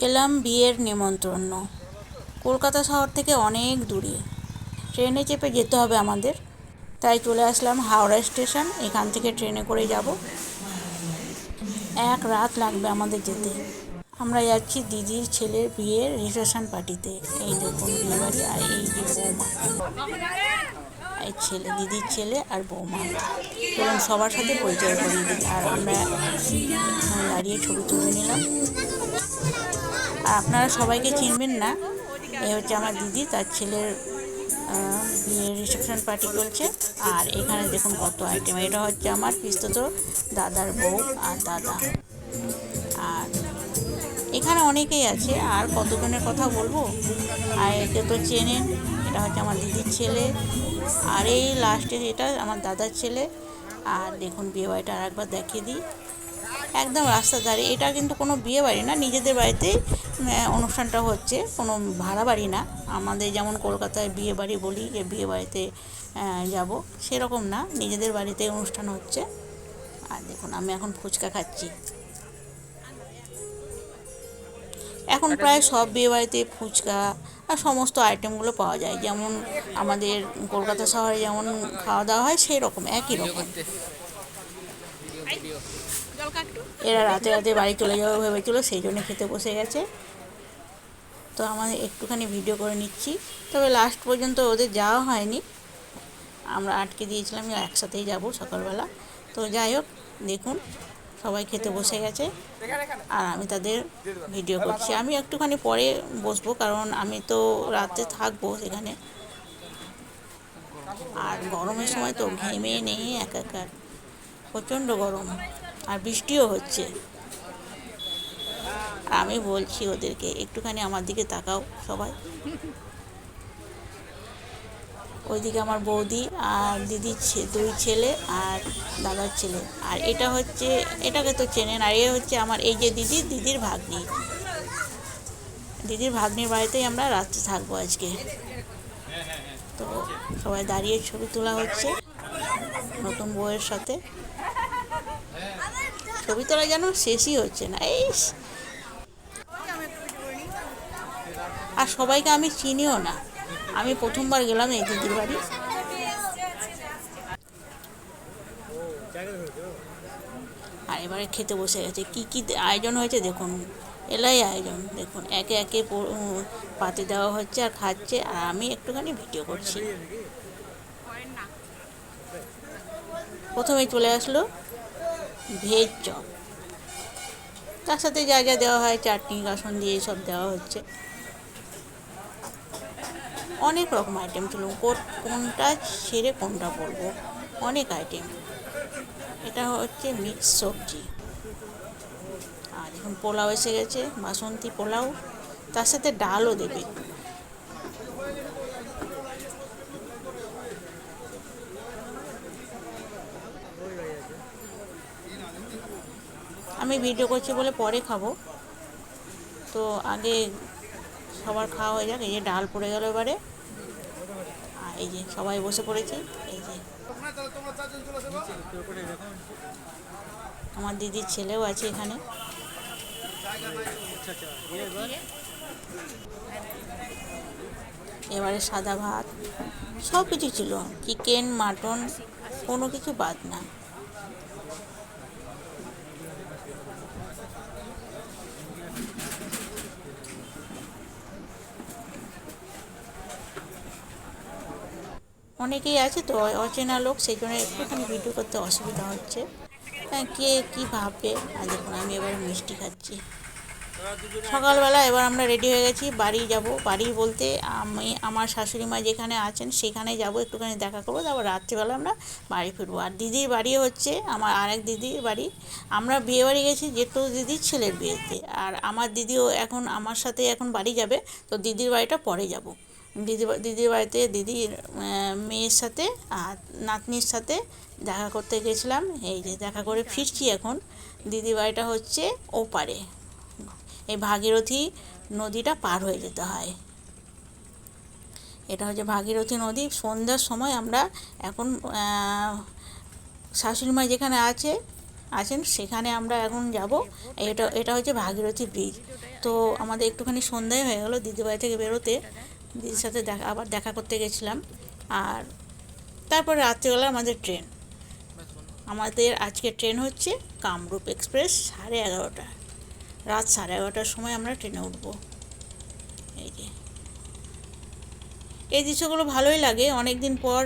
এলাম বিয়ের নেমন্তন্ন। কলকাতা শহর থেকে অনেক দূরে, ট্রেনে চেপে যেতে হবে আমাদের। তাই চলে আসলাম হাওড়া স্টেশন। এখান থেকে ট্রেনে করে যাব, এক রাত লাগবে আমাদের যেতে। আমরা যাচ্ছি দিদির ছেলের বিয়ের রিসেপশন পার্টিতে। এই দেখুন বিয়ে বাড়ি, আর এই যে বৌমা, এই ছেলে, দিদির ছেলে আর বৌমা। চলুন সবার সাথে পরিচয় করিয়ে দিই। আর আমরা দাঁড়িয়ে ছবি তুলে নিলাম। আর আপনারা সবাইকে চিনবেন না, এ হচ্ছে আমার দিদি, তার ছেলের বিয়ের রিসেপশন পার্টি চলছে। আর এখানে দেখুন কত আইটেম। এটা হচ্ছে আমার পিস্তত দাদার বউ আর দাদা। আর এখানে অনেকেই আছে, আর কতজনের কথা বলবো। আর একে তো চেনেন, এটা হচ্ছে আমার দিদির ছেলে। আর এই লাস্টে এটা আমার দাদার ছেলে। আর দেখুন বিয়ে বাড়িটা আর একবার দেখিয়ে দিই, একদম রাস্তার ধারে। এটা কিন্তু কোনো বিয়ে বাড়ি না, নিজেদের বাড়িতেই অনুষ্ঠানটা হচ্ছে, কোনো ভাড়া বাড়ি না। আমাদের যেমন কলকাতায় বিয়ে বাড়ি বলি যে বিয়ে বাড়িতে যাব, সেরকম না, নিজেদের বাড়িতে অনুষ্ঠান হচ্ছে। আর দেখুন আমি এখন ফুচকা খাচ্ছি। এখন প্রায় সব বিয়ে বাড়িতে ফুচকা আর সমস্ত আইটেমগুলো পাওয়া যায়, যেমন আমাদের কলকাতা শহরে যেমন খাওয়া দাওয়া হয় সেই রকম, একই রকম। এরা রাতে রাতে বাড়ি চলে যাবে ভেবেছিল, সেই জন্য খেতে বসে গেছে। তো আমাদের একটুখানি ভিডিও করে নিচ্ছি। তবে লাস্ট পর্যন্ত ওদের যাওয়া হয়নি, আমরা আটকে দিয়েছিলাম যে একসাথেই যাব সকালবেলা। তো যাই হোক, দেখুন সবাই খেতে বসে গেছে, আর আমি তাদের ভিডিও করছি। আমি একটুখানি পরে বসবো, কারণ আমি তো রাতে থাকবো সেখানে। আর গরমের সময় তো ঘেমে নেই একাকার, প্রচণ্ড গরম, আর বৃষ্টিও হচ্ছে। আমি বলছি ওদেরকে একটুখানি আমার দিকে তাকাও সবাই। ওইদিকে আমার বৌদি আর দিদির দুই ছেলে আর দাদার ছেলে। আর এটা হচ্ছে, এটাকে তো চেনেন। আর এ হচ্ছে আমার এই যে দিদির ভাগ্নি। দিদির ভাগ্নির বাড়িতেই আমরা রাত্রে থাকবো আজকে। তো সবাই দাঁড়িয়ে ছবি তোলা হচ্ছে নতুন বউয়ের সাথে। ছবি তোলা যেন শেষই হচ্ছে না। আর সবাইকে আমি চিনিও না, আমি প্রথমবার গেলাম এই দিদির বাড়ি। আর এবারে খেতে বসে গেছে। কি কি আয়োজন হয়েছে দেখুন, এলাই আয়োজন। দেখুন একে একে পাতে দেওয়া হচ্ছে আর খাচ্ছে, আর আমি একটুখানি ভিডিও করছি। প্রথমেই চলে আসলো ভেজ চপ, তার সাথে যা যা দেওয়া হয়, চাটনি গাসন দিয়ে সব দেওয়া হচ্ছে। অনেক রকম আইটেম ছিল, কোনটা ছেড়ে কোনটা বলবো, অনেক আইটেম। এটা হচ্ছে মিক্স সবজি। আর এখন পোলাও এসে গেছে, বাসন্তী পোলাও, তার সাথে ডালও দেবে। আমি ভিডিও করছি বলে পরে খাবো, তো আগে সবার খাওয়া হয়ে যাক। এই যে ডাল পড়ে গেল এবারে। আর এই যে সবাই বসে পড়েছি। এই যে আমার দিদির ছেলেও আছে এখানে। এবারে সাদা ভাত, সব কিছু ছিল, চিকেন মাটন, কোনো কিছু বাদ না। অনেকেই আছে তো অচেনা লোক, সেই জন্য একটুখানি ভিডিও করতে অসুবিধা হচ্ছে। হ্যাঁ, কে কী ভাববে। আর দেখুন আমি এবার মিষ্টি খাচ্ছি। সকালবেলা এবার আমরা রেডি হয়ে গেছি, বাড়ি যাব। বাড়ি বলতে আমি আমার শাশুড়ি মা যেখানে আছেন সেখানে যাব, একটুখানি দেখা করবো, তারপর রাত্রিবেলা আমরা বাড়ি ফিরবো। আর দিদির বাড়ি হচ্ছে আমার আরেক দিদির বাড়ি। আমরা বিয়ে বাড়ি গেছি যেহেতু দিদির ছেলের বিয়েতে, আর আমার দিদিও এখন আমার সাথে এখন বাড়ি যাবে। তো দিদির বাড়িটা পরে যাব। দিদির বাড়িতে দিদির মেয়ের সাথে আর নাতনির সাথে দেখা করতে গেছিলাম। এই যে দেখা করে ফিরছি এখন। দিদির বাড়িটা হচ্ছে ওপারে, এই ভাগীরথী নদীটা পার হয়ে যেতে হয়। এটা হচ্ছে ভাগীরথী নদী। সন্ধ্যার সময় আমরা এখন শাশুড়ি মা যেখানে আছে আছেন, সেখানে আমরা এখন যাব। এটা এটা হচ্ছে ভাগীরথী ব্রিজ। তো আমাদের একটুখানি সন্ধ্যায় হয়ে গেলো দিদিবাড়ি থেকে বেরোতে, দিদির সাথে আবার দেখা করতে গেছিলাম। আর তারপরে রাত্রিবেলা আমাদের ট্রেন, আমাদের আজকে ট্রেন হচ্ছে কামরূপ এক্সপ্রেস 11:30, রাত 11:30টার সময় আমরা ট্রেনে উঠবো। এই যে এই দৃশ্যগুলো ভালোই লাগে, অনেক দিন পর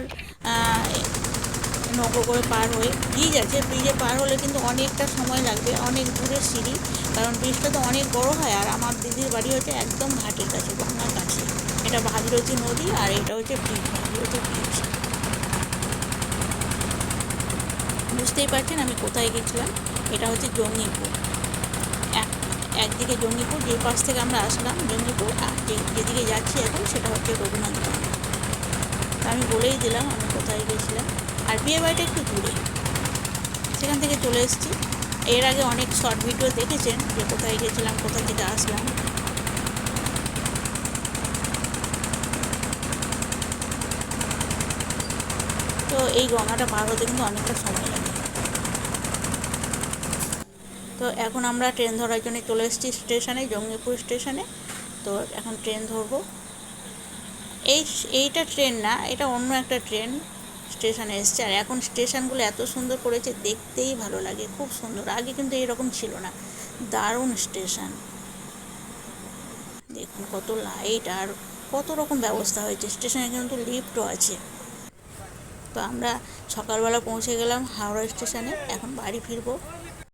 নৌকো করে পার হয়ে ব্রিজ আছে, ব্রিজে পার হলে কিন্তু অনেকটা সময় লাগবে, অনেক দূরের সিঁড়ি, কারণ ব্রিজটা তো অনেক বড় হয়। আর আমার দিদির বাড়ি হচ্ছে একদম ঘাটের কাছে, গঙ্গার কাছে। এটা ভাগীরথী নদী আর এটা হচ্ছে ব্রিজ, ভাগীরথী ব্রিজ। বুঝতেই পারছেন আমি কোথায় গেছিলাম, এটা হচ্ছে জঙ্গিপুর। একদিকে জঙ্গিপুর, যে পাশ থেকে আমরা আসলাম জঙ্গিপুর, আর যেদিকে যাচ্ছি এখন সেটা হচ্ছে রঘুনাথগঞ্জ। আমি বলেই দিলাম আমি কোথায় গেছিলাম। আর বিয়ে বাড়িটা একটু দূরে, সেখান থেকে চলে এসেছি। এর আগে অনেক শর্ট ভিডিও দেখেছেন যে কোথায় গেছিলাম, কোথা থেকে আসলাম। তো এই গঙ্গাটা পার হতে কিন্তু অনেকটা সময় লাগে। তো এখন আমরা ট্রেন ধরার জন্য চলে এসেছি স্টেশনে, জঙ্গিপুর স্টেশনে। তো এখন ট্রেন ধরবো। এইটা ট্রেন না, এটা অন্য একটা ট্রেন স্টেশনে এসছে। আর এখন স্টেশনগুলো এত সুন্দর করেছে, দেখতেই ভালো লাগে, খুব সুন্দর। আগে কিন্তু এরকম ছিল না, দারুণ স্টেশন। দেখুন কত লাইট আর কত রকম ব্যবস্থা হয়েছে। স্টেশনে কিন্তু লিফটও আছে। তো আমরা সকালবেলা পৌঁছে গেলাম হাওড়া স্টেশনে, এখন বাড়ি ফিরবো।